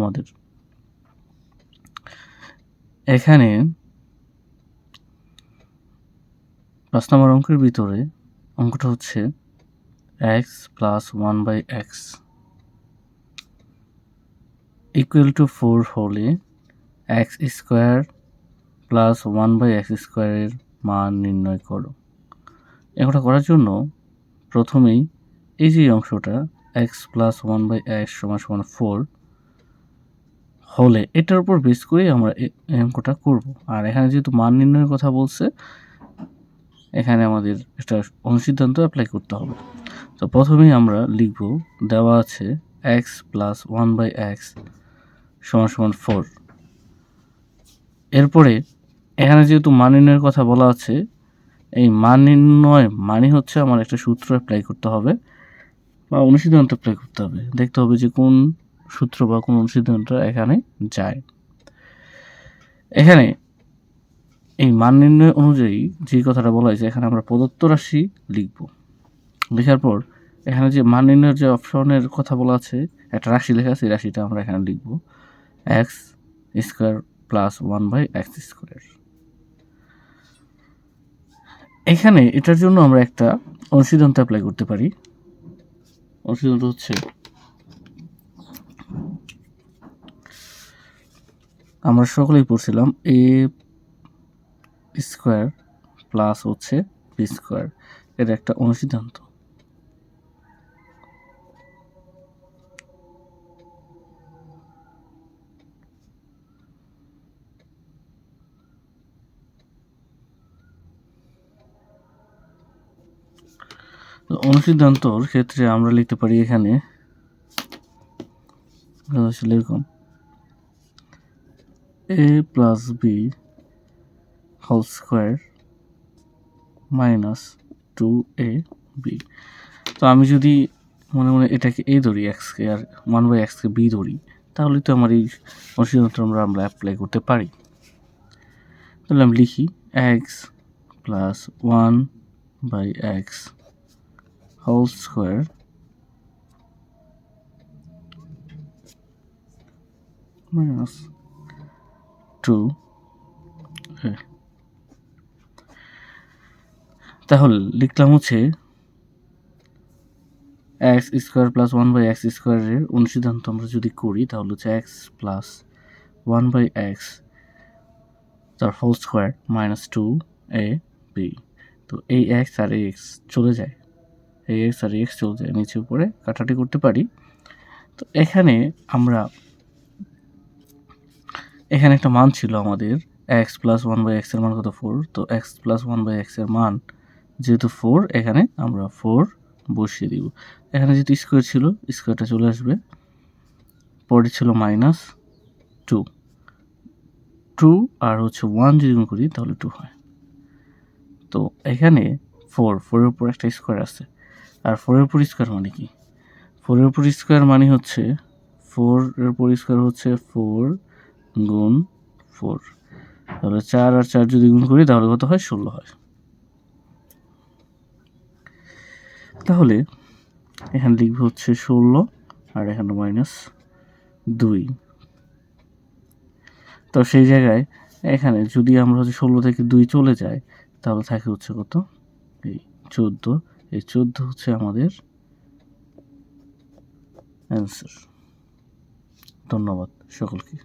আমাদের এখানে 5 নম্বর অঙ্কের ভিতরে অঙ্কটা হচ্ছে x plus 1/x equal to 4 হলে x স্কোয়ার প্লাস 1/x স্কোয়ারের মান নির্ণয় করো। এটা করার জন্য প্রথমেই এই যে অংশটা x প্লাস 1/x সমান 4 হলে এটার উপর বেস করে আমরা এই অঙ্কটা করব। আর এখানে যেহেতু মান নির্ণয়ের কথা বলছে, এখানে আমাদের একটা অনুসিদ্ধান্ত অ্যাপ্লাই করতে হবে। তো প্রথমেই আমরা লিখব, দেওয়া আছে x প্লাস 1/x সমান 4। এরপরে এখানে যেহেতু মান নির্ণয়ের কথা বলা আছে, এই মান নির্ণয় মানে হচ্ছে আমার একটা সূত্র অ্যাপ্লাই করতে হবে বা অনুসিদ্ধান্ত অ্যাপ্লাই করতে হবে। দেখতে হবে যে কোন সূত্র বা কোন অনুসিদ্ধান্ত এখানে যায়। এখানে এই মান নির্ণয় অনুযায়ী যে কথাটা বলা হয়েছে, এখানে আমরা প্রদত্ত রাশি লিখব। লেখার পর এখানে যে মান নির্ণয়ের যে অপশনের কথা বলা আছে, একটা রাশি লেখা আছে, এই রাশিটা আমরা এখানে লিখব x square plus 1/x square. এখানে এটার জন্য আমরা একটা অনুসিদ্ধান্ত অ্যাপ্লাই করতে পারি। অনুসিদ্ধান্ত হচ্ছে আমরা সকলেই পড়ছিলাম a স্কোয়ার প্লাস হচ্ছে b স্কোয়ার, এটা একটা অনুসিদ্ধান্ত। অনুসিদ্ধান্তর ক্ষেত্রে আমরা লিখতে পারি এখানে এরকম a plus b whole square minus 2ab। তো আমি যদি মনে মনে এটাকে a ধরি, এক্সকে, আর 1/xকে b ধরি, তাহলে তো আমার এই অনুসিদ্ধান্ত আমরা অ্যাপ্লাই করতে পারি। তাহলে আমি লিখি x plus 1/x whole square minus 2a। তাহলে লিখলাম হচ্ছে x স্কোয়ার প্লাস 1/x স্কোয়ারের অনুসিদ্ধান্ত আমরা যদি করি, তাহলে হচ্ছে x প্লাস 1/x তার হোল স্কোয়ার মাইনাস 2ab। তো এই x আর এই x চলে যায়, এই x আর এই x চলে যায়, নিচে উপরে কাটাটি করতে পারি। তো এখানে আমরা এখানে একটা মান ছিল আমাদের x প্লাস 1/x এর মান কত 4। তো x প্লাস 1/x এর মান যেহেতু 4, এখানে আমরা 4 বসিয়ে দিব। এখানে যেহেতু স্কোয়ার ছিল, স্কোয়ারটা চলে আসবে, পরে ছিল মাইনাস 2 আর হচ্ছে 1 যদি গুণ করি তাহলে 2 হয়। তো এখানে 4 এর উপর একটা স্কোয়ার আছে, আর 4 এর উপর স্কোয়ার মানে কি? 4 এর উপর স্কোয়ার মানে হচ্ছে 4 এর উপর স্কোয়ার হচ্ছে 4 গুণ 4। তাহলে 4 আর 4 যদি গুণ করি তাহলে কত হয়? 16 হয়। তাহলে এখানে লিখবো হচ্ছে 16 আর এখানে মাইনাস 2। তো সেই জায়গায় এখানে যদি আমরা হচ্ছে 16 থেকে 2 চলে যায়, তাহলে থাকে হচ্ছে কত? এই 14। এই 14 হচ্ছে আমাদের অ্যান্সার। ধন্যবাদ সকলকে।